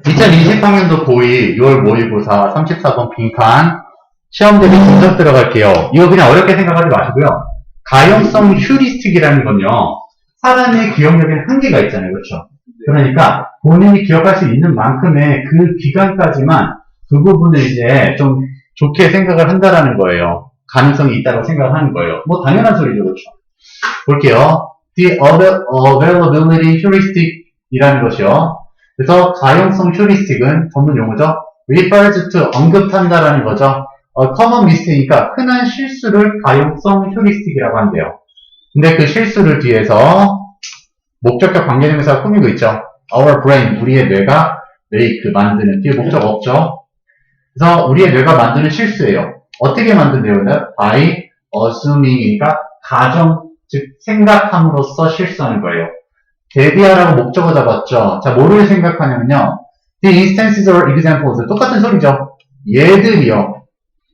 2020학년도 고2 6월 모의고사 34번 빈칸 시험 대비 분석 들어갈게요. 이거 그냥 어렵게 생각하지 마시고요. 가용성 휴리스틱이라는 건요. 사람의 기억력에는 한계가 있잖아요. 그렇죠? 그러니까 본인이 기억할 수 있는 만큼의 그 기간까지만 그 부분을 이제 좀 좋게 생각을 한다라는 거예요. 가능성이 있다고 생각을 하는 거예요. 뭐 당연한 소리죠. 그렇죠? 볼게요. The availability heuristic 이라는 것이요. 그래서 가용성 휴리스틱은 전문 용어죠. refers to 언급한다라는 거죠. common mistake니까 흔한 실수를 가용성 휴리스틱이라고 한대요. 근데 그 실수를 뒤에서 목적격 관계대명사가 꾸미고 있죠. Our brain, 우리의 뇌가 make, 만드는 뒤에 목적 없죠. 그래서 우리의 뇌가 만드는 실수예요. 어떻게 만든대요? By assuming이니까 가정, 즉 생각함으로써 실수하는 거예요. 대비하라고 목적어 잡았죠. 자, 뭐를 생각하냐면요. The instances or examples. 똑같은 소리죠. 예들이요.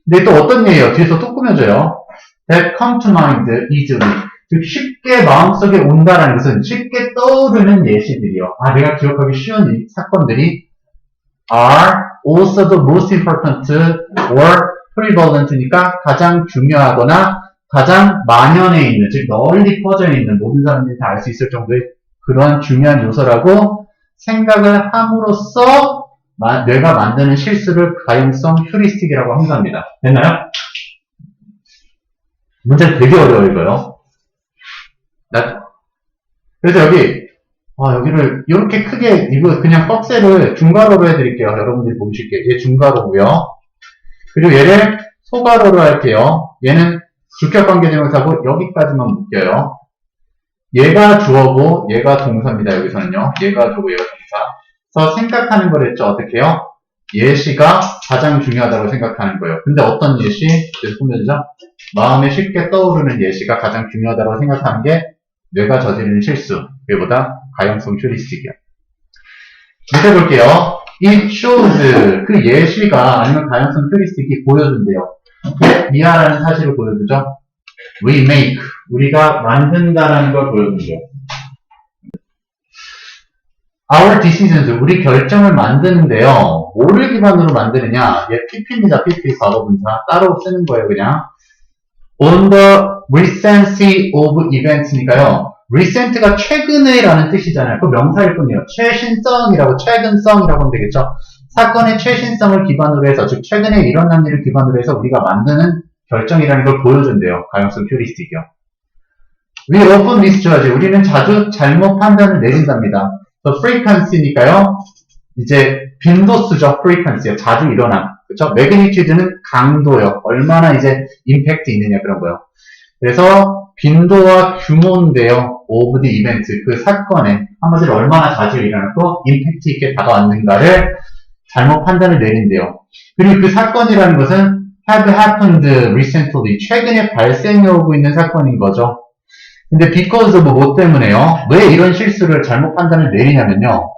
근데 또 어떤 예예요? 뒤에서 또 꾸며줘요. That come to mind easily. 즉, 쉽게 마음속에 온다라는 것은 쉽게 떠오르는 예시들이요. 아, 내가 기억하기 쉬운 이 사건들이 are also the most important or prevalent니까 가장 중요하거나 가장 만연해 있는, 즉 널리 퍼져 있는 모든 사람들이 다 알 수 있을 정도의 그런 중요한 요소라고 생각을 함으로써 뇌가 만드는 실수를 가용성 휴리스틱이라고 한답니다. 됐나요? 문제 되게 어려워요, 이거요. 그래서 여기를 이렇게 크게 이거 그냥 꺽쇠를 중괄호로 해드릴게요. 여러분들이 보기 쉽게. 얘 중괄호고요. 그리고 얘를 소괄호로 할게요. 얘는 주격관계대명사고 여기까지만 묶여요. 얘가 주어고 얘가 동사입니다. 여기서는요. 얘가 주어고 얘가 동사. 그래서 생각하는 걸 했죠. 어떻게 해요? 예시가 가장 중요하다고 생각하는 거예요. 근데 어떤 예시? 계속 보면죠. 마음에 쉽게 떠오르는 예시가 가장 중요하다고 생각하는 게 뇌가 저지르는 실수. 그보다 가용성 휴리스틱이요. 문제 볼게요. It shows 그 예시가 아니면 가용성 휴리스틱이 보여준대요. 미아라는 사실을 보여주죠. We make 우리가 만든다라는 걸 보여주죠. Our decisions 우리 결정을 만드는데요. 뭐를 기반으로 만드느냐? 얘 PP입니다. PP 과거분사 따로 쓰는 거예요. 그냥 on the recency of events니까요. recent가 최근에 라는 뜻이잖아요. 그 명사일 뿐이에요. 최신성이라고 최근성이라고 하면 되겠죠. 사건의 최신성을 기반으로 해서 즉 최근에 일어난 일을 기반으로 해서 우리가 만드는 결정이라는 걸 보여준대요. 가용성 휴리스틱이요. We often misjudge. 우리는 자주 잘못 판단을 내린답니다. The frequency니까요. 이제 빈도수죠. frequency요. 자주 일어남. 그렇죠? magnitude는 강도요. 얼마나 이제 임팩트 있느냐 그런 거요. 그래서 빈도와 규모인데요. of the event. 그 사건에 한마디로 얼마나 자주 일어났고 임팩트 있게 다가왔는가를 잘못 판단을 내린대요. 그리고 그 사건이라는 것은 have happened recently. 최근에 발생해 오고 있는 사건인 거죠. 근데 because of 뭐 때문에요? 왜 이런 실수를 잘못 판단을 내리냐면요.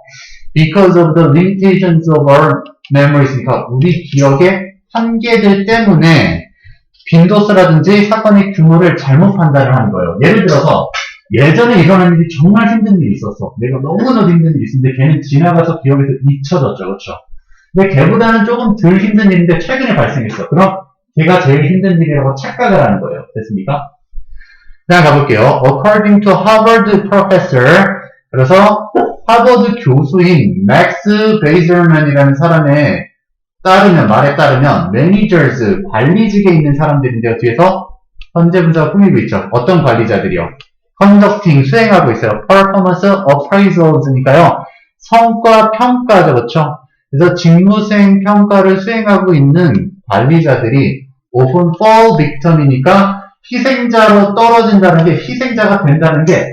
Because of the limitations of our memories니까 우리 기억의 한계들 때문에 빈도수라든지 사건의 규모를 잘못 판단을 하는 거예요. 예를 들어서 예전에 일어난 일이 정말 힘든 일이 있었어. 내가 너무나도 힘든 일이 있었는데 걔는 지나가서 기억에서 잊혀졌죠. 그렇죠? 근데 걔보다는 조금 덜 힘든 일인데 최근에 발생했어. 그럼 걔가 제일 힘든 일이라고 착각을 하는 거예요. 됐습니까? 그냥 가볼게요. According to Harvard professor, 그래서 하버드 교수인 맥스 베이저맨이라는 사람의 말에 따르면 managers, 관리직에 있는 사람들인데요. 뒤에서 현재 분사가 꾸미고 있죠. 어떤 관리자들이요? conducting, 수행하고 있어요. performance appraisals니까요. 성과 평가죠. 그렇죠? 그래서 직무수행 평가를 수행하고 있는 관리자들이 often fall victim이니까 희생자로 떨어진다는 게 희생자가 된다는 게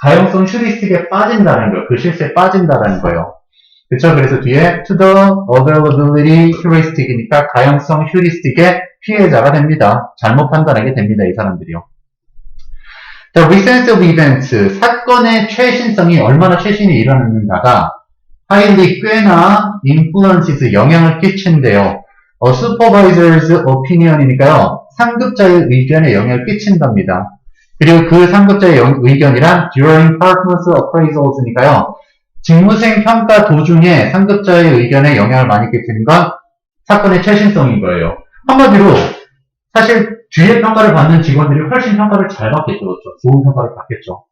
가용성 휴리스틱에 빠진다는 거예요. 그 실수에 빠진다는 거예요. 그렇죠? 그래서 뒤에 to the availability heuristic이니까 가용성 휴리스틱의 피해자가 됩니다. 잘못 판단하게 됩니다. 이 사람들이요. The recent of events, 사건의 최신성이 얼마나 최신이 일어났는가가 highly 꽤나 influences, 영향을 끼친대요. supervisor's opinion이니까요. 상급자의 의견에 영향을 끼친답니다. 그리고 그 상급자의 의견이란 during performance appraisals니까요. 직무수행 평가 도중에 상급자의 의견에 영향을 많이 끼치는 건 사건의 최신성인 거예요. 한마디로 사실 뒤에 평가를 받는 직원들이 훨씬 평가를 잘 받겠죠. 그렇죠? 좋은 평가를 받겠죠.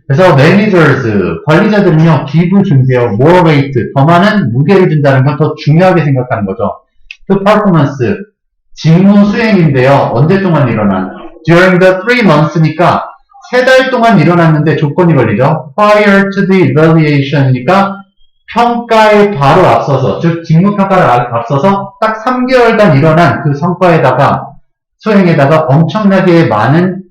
그래서 managers, 관리자들은요, give 준대요. more weight, 더 많은 무게를 준다는 건 더 중요하게 생각하는 거죠. 그 performance, 직무 수행인데요. 언제 동안 일어난? during the 3 months니까 3달 동안 일어났는데 조건이 걸리죠. prior to the evaluation이니까 평가에 바로 앞서서, 즉 직무평가를 앞서서 딱 3개월간 일어난 그 성과에다가 수행에다가 엄청나게 많은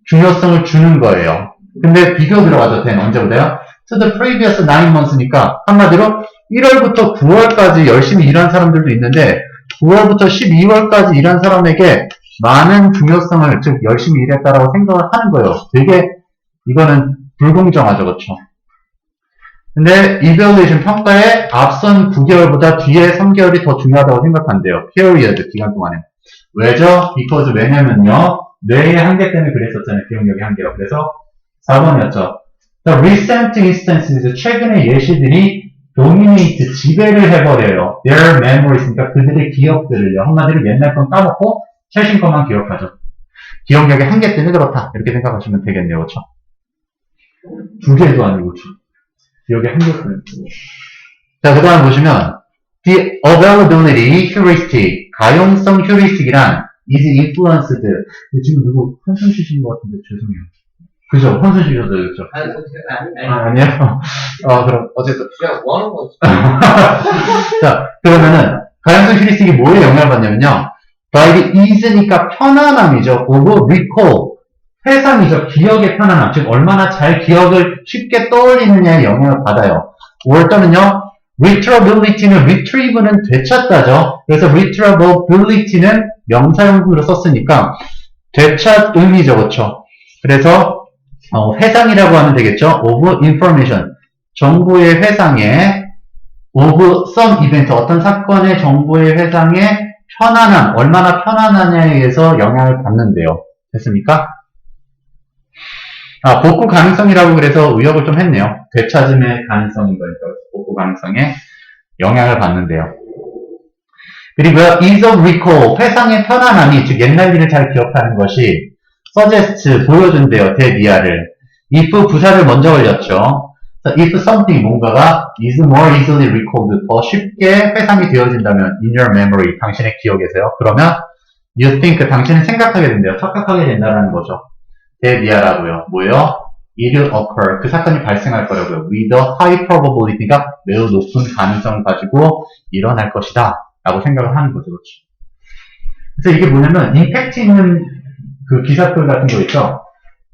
중요성을 주는 거예요. 근데 비교 들어가죠. 언제보다요? To the previous 9months니까 한마디로 1월부터 9월까지 열심히 일한 사람들도 있는데 9월부터 12월까지 일한 사람에게 많은 중요성을, 즉 열심히 일했다라고 생각을 하는 거예요. 되게 이거는 불공정하죠. 그렇죠? 근데 evaluation 평가에 앞선 9개월보다 뒤에 3개월이 더 중요하다고 생각한대요. period 기간 동안에. 왜죠? because 왜냐면요. 뇌의 한계 때문에 그랬었잖아요. 기억력의 한계가. 그래서 4번이었죠. The recent instances, 최근의 예시들이 dominate, 지배를 해버려요. Their memories니까 그들의 기억들을요. 한마디로 옛날 건 까먹고 최신 것만 기억하죠. 기억력의 한계 때문에 그렇다. 이렇게 생각하시면 되겠네요. 그렇죠? 두 개도 아니고, 그렇죠? 기억의 한계 때문에. 자, 그 다음 보시면 The availability heuristic, 가용성 heuristic이란 is influenced. 지금 누구 한숨 쉬시는 것 같은데 죄송해요. 그죠? 한숨 쉬셔도 그렇죠? 아니요. 그럼 어쨌든 그냥 뭐 하는 거지? 자, 그러면은 가용성 휴리스틱이 뭐에 영향을 받냐면요. by the ease니까 편안함이죠. of recall, 회상이죠. 기억의 편안함. 즉 얼마나 잘 기억을 쉽게 떠올리느냐에 영향을 받아요. or 또는요. retrievability는 retrieve는 되찾다죠. 그래서 retrievability는 명사용으로 썼으니까 되찾 의미죠. 그렇죠? 그래서 회상이라고 하면 되겠죠. of information, 정보의 회상에 of some event, 어떤 사건의 정보의 회상에 편안함, 얼마나 편안하냐에 의해서 영향을 받는데요. 됐습니까? 복구 가능성이라고 그래서 의역을 좀 했네요. 되찾음의 가능성인 거니까 복구 가능성에 영향을 받는데요. 그리고요, ease of recall, 회상의 편안함이, 즉 옛날 일을 잘 기억하는 것이 suggest, 보여준대요. 대미아를. if 부사를 먼저 걸렸죠. if something, 뭔가가 is more easily recalled, 더 쉽게 회상이 되어진다면 in your memory, 당신의 기억에서요. 그러면 you think, 당신은 생각하게 된대요. 착각하게 된다는 거죠. 대미아라고요. 뭐예요? it will occur, 그 사건이 발생할 거라고요. with a high probability가 매우 높은 가능성을 가지고 일어날 것이다 라고 생각을 하는 거죠. 그렇죠? 그래서 이게 뭐냐면 임팩트 있는 그 기사들 같은 거 있죠.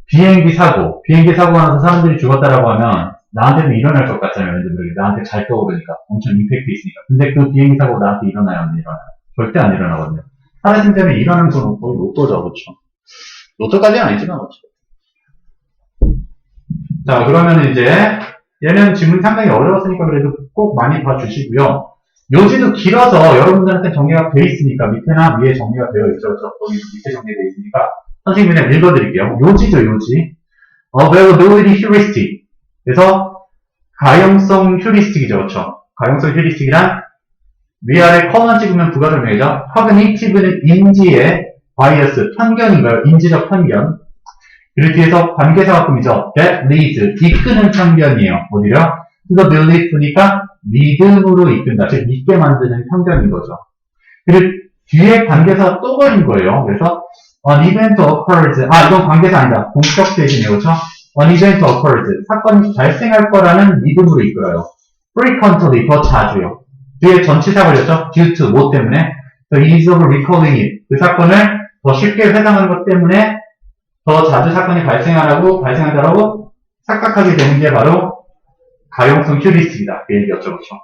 비행기 사고가 나서 사람들이 죽었다라고 하면 나한테도 일어날 것 같잖아요. 왠지 모르게 나한테 잘 떠오르니까 엄청 임팩트 있으니까. 근데 그 비행기 사고가 나한테 일어나요, 안 일어나요? 절대 안 일어나거든요. 사라짐 때문에 일어나는 건 거의 로또죠. 그렇죠? 로또까지는 아니지만 그렇죠. 자, 그러면 이제 얘는 지문 상당히 어려웠으니까 그래도 꼭 많이 봐주시고요. 요지도 길어서 여러분들한테 정리가 돼 있으니까 밑에나 위에 정리가 되어 있죠. 거기 밑에 정리되어 있으니까 선생님이 그냥 읽어드릴게요. 요지죠, 요지. availability heuristic. 그래서 가용성 휴리스틱이죠. 그렇죠? 가용성 휴리스틱이란 위아래 컴만 찍으면 부가설명이죠. cognitive는 인지의 bias, 편견인가요? 인지적 편견. 그리고 뒤에서 관계사각금이죠. that leads, 이끄는 편견이에요. 어디요? to the belief니까 믿음으로 이끈다. 즉 믿게 만드는 편견인 거죠. 그리고 뒤에 관계사 또 걸린 거예요. 그래서 an event occurs, 이건 관계사 아니다. 공격 대신이에요. 그렇죠? an event occurs, 사건이 발생할 거라는 믿음으로 이끌어요. frequently, 더 자주요. 뒤에 전치사 걸렸죠? due to, 뭐 때문에? the ease of recalling it, 그 사건을 더 쉽게 회상하는 것 때문에 더 자주 사건이 발생한다라고 착각하게 되는 게 바로 가용성 휴리스틱이다. 그 얘기였죠. 그렇죠?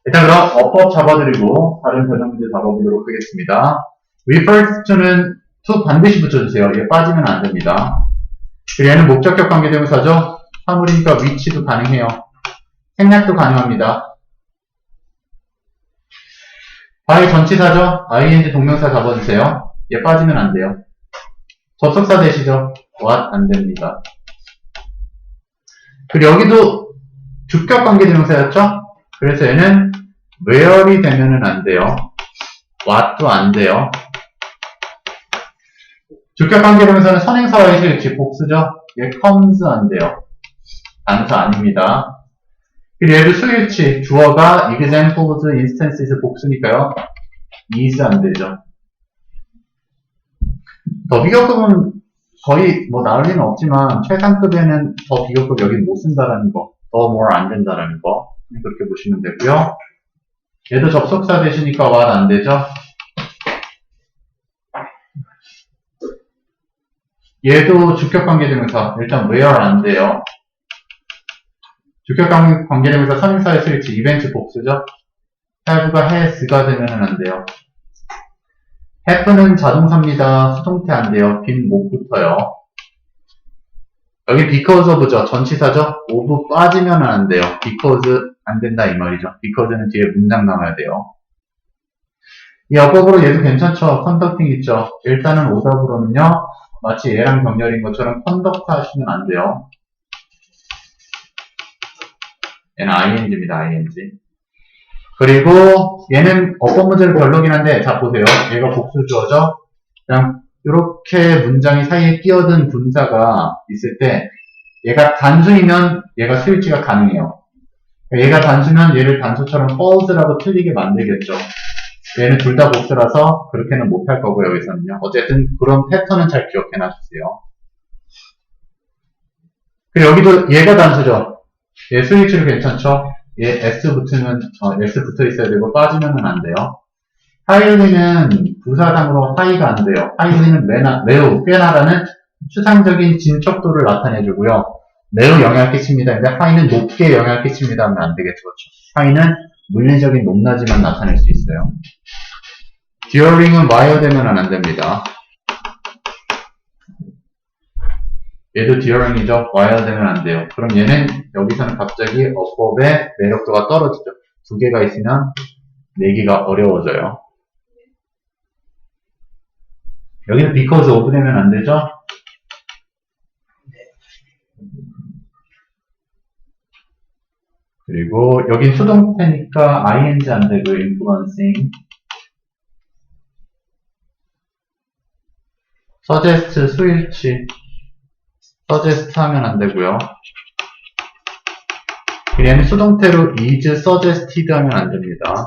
일단 그럼 어법 잡아드리고 다른 변형 문제 잡아보도록 하겠습니다. refers to는 to 반드시 붙여주세요. 얘 빠지면 안 됩니다. 그리고 얘는 목적격 관계대명사죠. 사물이니까 위치도 가능해요. 생략도 가능합니다. by 전치사죠. ing 동명사 잡아주세요. 얘 빠지면 안 돼요. 접속사 되시죠? what 안 됩니다. 그리고 여기도 주격 관계대명사였죠? 그래서 얘는 where이 되면은 안 돼요. what도 안 돼요. 주격 관계대명사는 선행사와의 실지 복수죠? 얘 comes 안 돼요. 단사 아닙니다. 그리고 얘도 수일치 주어가 examples, instances 복수니까요. is 안 되죠. 더 비교급은 거의 뭐 나올 리는 없지만 최상급에는 더 비교급 여기 못 쓴다라는 거, 더 more 안 된다라는 거 그렇게 보시면 되고요. 얘도 접속사 되시니까 what 안 되죠. 얘도 주격관계대명사 일단 where 안 돼요. 주격관계대명사 선행사의 스위치 이벤트 복수죠. have가 has가 되면 안 돼요. have는 자동사입니다. 수동태 안 돼요. 빈 못 붙어요. 여기 because of죠. 전치사죠. of 빠지면 안 돼요. because 안 된다 이 말이죠. because는 뒤에 문장 남아야 돼요. 이 어법으로 얘도 괜찮죠. 컨덕팅 있죠. 일단은 오답으로는요. 마치 얘랑 병렬인 것처럼 컨덕트 하시면 안 돼요. 얘는 ing입니다. ing. 그리고 얘는 어법 문제는 별로긴 한데 자 보세요. 얘가 복수주어죠. 그냥 이렇게 문장이 사이에 끼어든 분사가 있을 때 얘가 단수이면 얘가 스위치가 가능해요. 얘가 단수면 얘를 단수처럼 false라고 틀리게 만들겠죠. 얘는 둘 다 복수라서 그렇게는 못할 거고요. 여기서는요. 어쨌든 그런 패턴은 잘 기억해 놔주세요. 그리고 여기도 얘가 단수죠. 얘 스위치로 괜찮죠? 얘 S 붙으면 S 붙어 있어야 되고 빠지면은 안 돼요. 하이리는 부사당으로 하이가 안 돼요. 하이리는 매우 꽤나라는 추상적인 진척도를 나타내주고요. 매우 영향을 끼칩니다. 근데 하이는 높게 영향을 끼칩니다 하면 안 되겠죠. 그렇죠? 하이는 물리적인 높낮이만 나타낼 수 있어요. during은 while 되면 안 됩니다. 얘도 during이죠. while 되면 안 돼요. 그럼 얘는 여기서는 갑자기 어법의 매력도가 떨어지죠. 두 개가 있으면 내기가 어려워져요. 여기는 because of 되면 안 되죠. 그리고 여긴 수동태니까 ing 안 되고 influencing. suggest 수일치. suggest 하면 안 되고요. 얘는 수동태로 is suggested 하면 안 됩니다.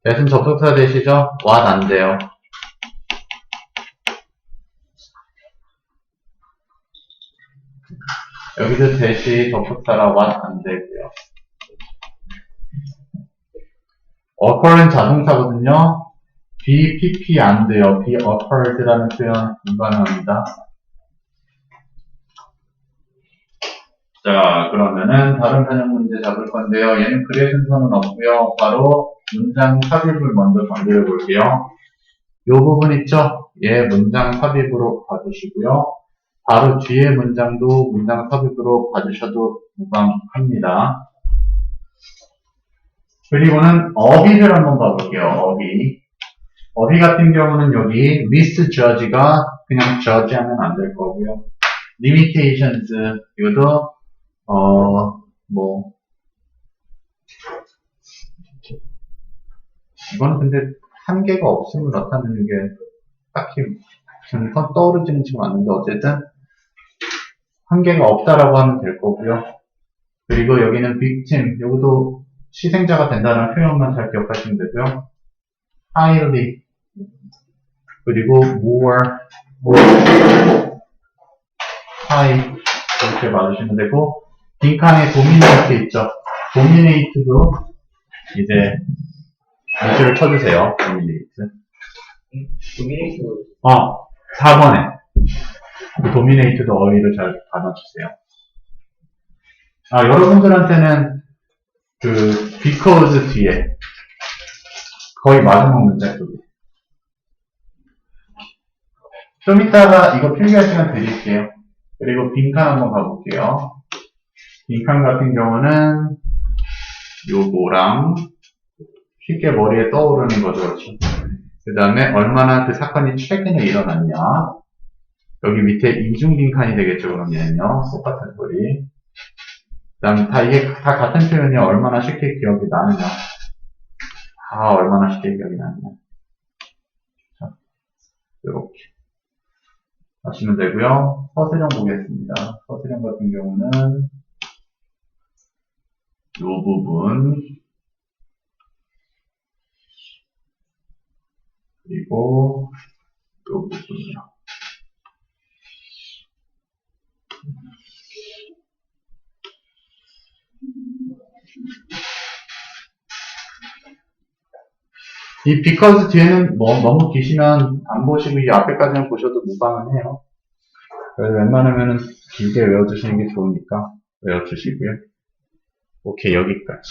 대신 접속사 되시죠? what 안 돼요. 여기도 대시 접속사라 what 안 되고요. occur은 자동사거든요. be pp 안 돼요. be occurred라는 표현 불가능합니다. 자, 그러면은 다른 변형 문제 잡을 건데요. 얘는 글의 순서는 없고요. 바로 문장 삽입을 먼저 건드려 볼게요. 요 부분 있죠? 얘 문장 삽입으로 봐주시고요. 바로 뒤에 문장도 문장 삽입으로 봐주셔도 무방합니다. 그리고는 어휘를 한번 봐볼게요. 어휘 같은 경우는 여기 misjudge가 그냥 judge 하면 안 될 거고요. limitations 이것도 이거는 근데 한계가 없음을 나타내는 게 딱히 저는 떠오르지는 지금 않는데 어쨌든 한계가 없다라고 하면 될 거고요. 그리고 여기는 victim, 여기도 희생자가 된다는 표현만 잘 기억하시면 되고요. highly, 그리고 more, high 이렇게 봐주시면 되고 빈칸에 dominate 있죠. dominate도 이제 밑줄을 쳐주세요. dominate. 4번에 dominate도 어휘를 잘 받아주세요. 여러분들한테는 그 because 뒤에 거의 마지막 문장 쪽에 좀 이따가 이거 필기할 시간 드릴게요. 그리고 빈칸 한번 가볼게요. 빈칸 같은 경우는 요거랑 쉽게 머리에 떠오르는 거죠. 그렇죠? 그 다음에 얼마나 그 사건이 최근에 일어났냐. 여기 밑에 이중빈칸이 되겠죠, 그럼 얘는요. 똑같은 소리. 그 다음에 이게 다 같은 표현이 얼마나 쉽게 기억이 나느냐. 얼마나 쉽게 기억이 나느냐. 자, 요렇게. 하시면 되고요. 서술형 보겠습니다. 서술형 같은 경우는 이 부분 그리고 이 부분이요. 이 because 뒤에는 뭐 너무 기시면 안 보시고 이 앞에까지는 보셔도 무방은 해요. 그래서 웬만하면은 길게 외워두시는 게 좋으니까 외워주시고요. 오케이, 여기까지.